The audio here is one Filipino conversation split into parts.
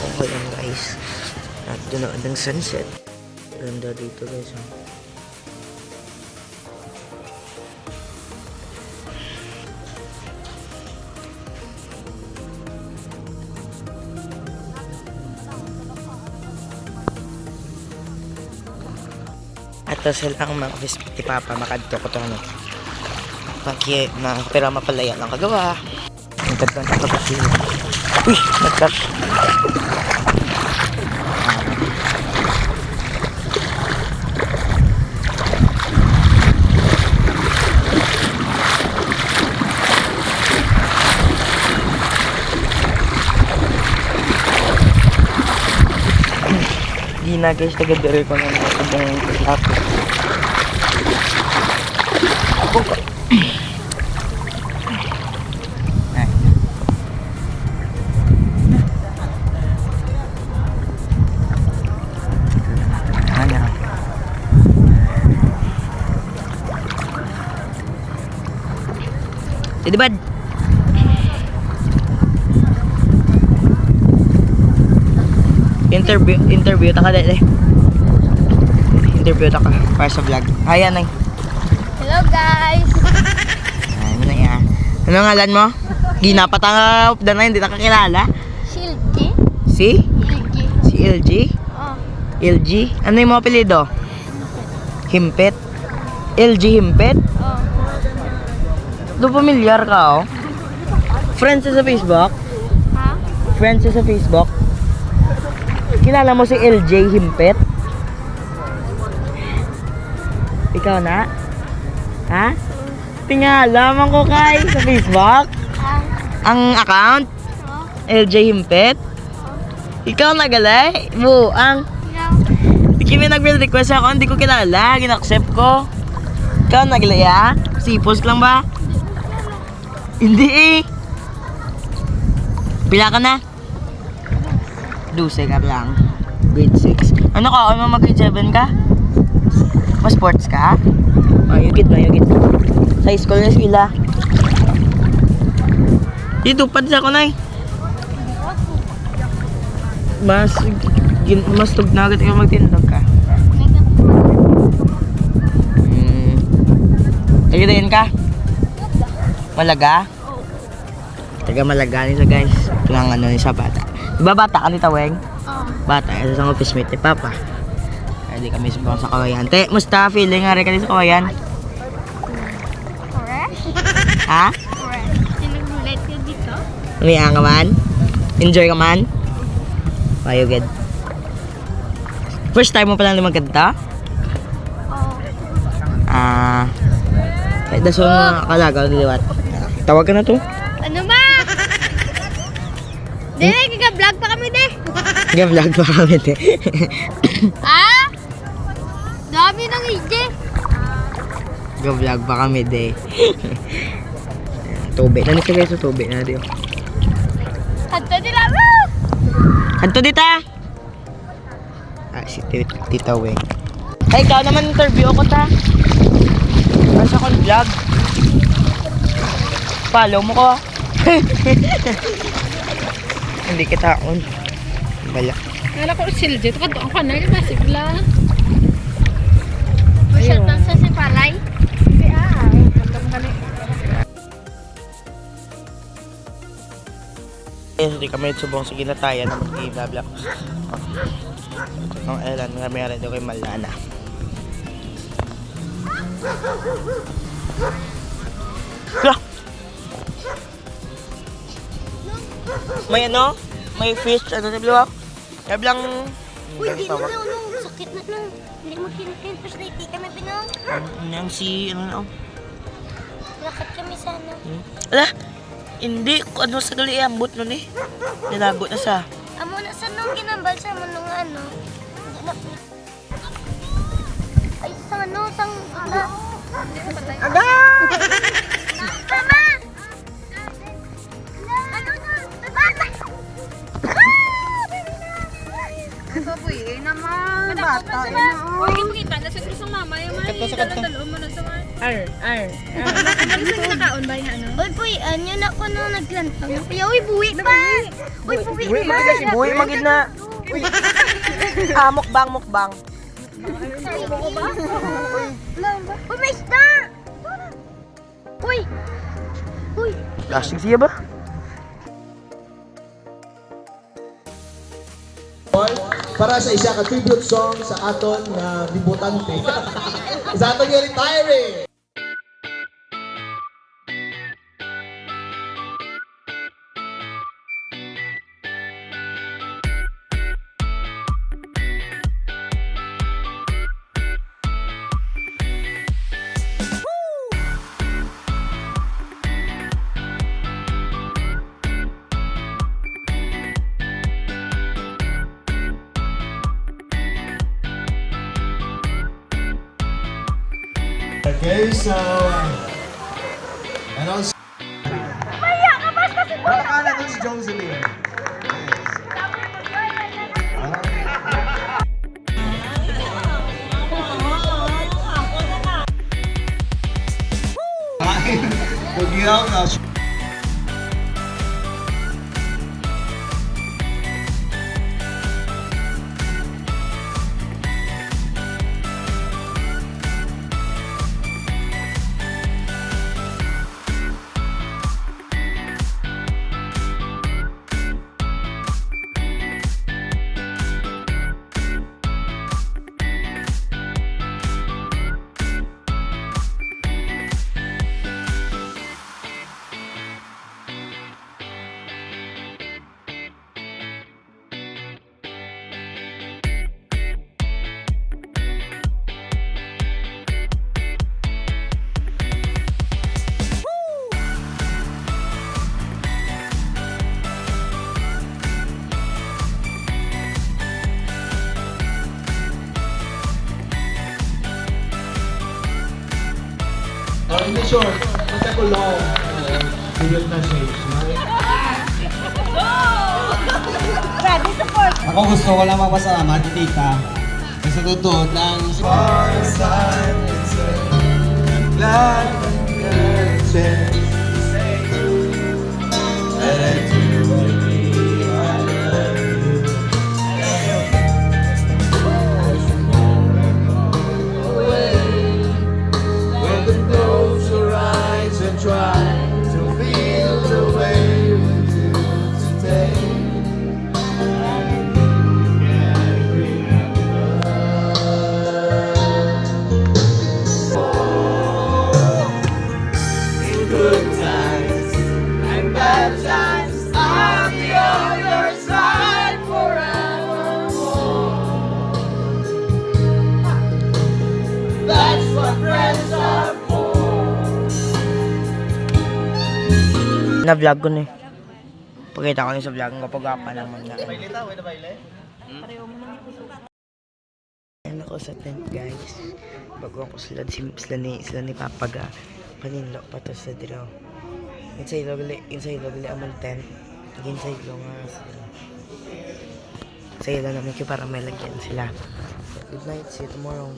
ako ngayon guys. At dunood ng sunset. Ganda dito guys. At sila ang mga office ni Papa makadto ko to ano. Pero mapalaya lang kagawa. Ang ganda ng kapatid. Uy! Nagkat! Hindi na guys, taga-dere ko ng mga tapos. Jadi bad. Interview ta ka deh. Interview ta ka para sa vlog. Ayan ay. Hello guys. Ay, ano yan? Ano ngalan mo? Ginapatang na hindi na kakilala. Si LG. Si? LG. Si LG? Oh. LG? Ano yung mga apelido? Himpet? LG Himpet? Oh. Do pamilyar ka oh? Friends sa Facebook? Ha? Friends sa Facebook? Kilala mo si LJ Himpet? Ikaw na? Ha? Tingala man ko kay sa Facebook? Ang account? Oh. LJ Himpet? Ikaw nagalay? Buang. Di kami nag-request ako, hindi ko kilala, gina-accept ko. Ikaw nagalay ah? Sipos lang ba? Hindi eh. Pila ka na? 12 ka lang. Grade 6. Ano ka? Ano mag-grade 7 ka? Mas sports ka? Mayugit. Sa school na sila. Dito, pad sa ko na eh. Mas tugnagat ikaw magtindog ka. Tagadayan ka? Malaga? Taga Malaga nila guys. Ito lang ano sa bata. Diba bata ka ni Taweng? Oh. Bata, ito sa office mate ni Papa. Kaya di kami subang sa Kawayan. Te, musta feeling nga rin ka sa Kawayan? Correct? Ha? Correct. Sinag-relate ka dito? Umiya ka man? Enjoy ka man? Payo good. First time mo palang lumaganda? Oh. Kahit daso na kalagaw niliwat. Tawag ka na to? Ano ba? Dili, kaka-vlog pa kami de. Nag-vlog pa kami te. Ah? Dami ng IG. Nag-vlog pa kami de. Tubig. Nanis ka guys sa tubig na diyo. Hanto nila mo. Anto dita? Si Tita Weng. Hey, ikaw naman interview ako ta. Basta akong vlog. Follow mo ko. Hindi kita on. Bala. Kala ko si LJ, ito ka doon ka na, masigla. Masyad lang sa si Palay. Hindi kami subong sige na tayo na mag-i-vlog. Ang elan nga meron daw kay Malana. May ano? May fish, ano na bilaw? Kablang... Uy, di na sakit na lang. Hindi mo kinikin, tapos naiti kami pinang. Ang si... ano na? Lakat kami sana. Ala! Hindi, ano sa gali ambot nun eh. Nilagot na sa... Amo na sa nung ginambal sa mo nung ano. Ay, sang ano, sang... Ada! Mama! Ano na? Mama! Ito po naman. Bata. Huwag yung kita na sa krusong mama. Yung mga dala-dalo mo na sa mga. Ano sa kinakaon ba yung ano? Uy, puy, anyo na ko nung naglantang. Kuya, uy, buwi pa. Uy, buwi Uy, pa. magid si Buhi, magid na. Uy. Mukbang. Uy, may isda. Uy. Uy. Plastic siya ba? Para sa isa ka tribute song sa aton nga debutante. Sa aton nga retiree. Okay, so ano si Maya ka basta si Bala ka na si Jocelyn. Bugyaw na. In the short, mata ko long. Bigyan na shapes, Ako gusto ko lang magpasalamat kay tita. Kasi totoo lang. try to feel the way we do today. In good times and bad times, I'll be on your side forevermore. That's what friends are for. Na-vlog ko na eh. Pakita ko na sa vlog kapag apa naman na. Ayan ako sa tent guys. Bago ako sila ni Papaga. Paninlo pa to sa dilo. Inside logli amang tent. Inside lo nga sila. Sa ila naman ko para may lagyan sila. Good night, see you tomorrow.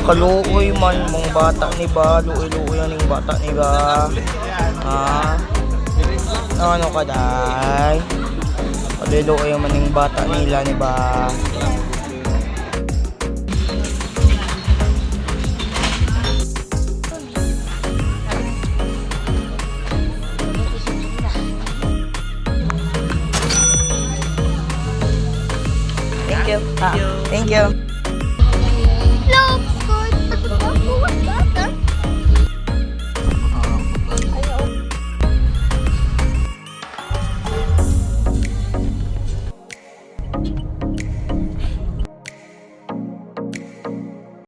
Kaluoy man mong bata ni ba, luoy-luoy ang bata ni ba. Ha? Ano ka day? Kaluoy man yung bata nila ni ba. Thank you. Thank you.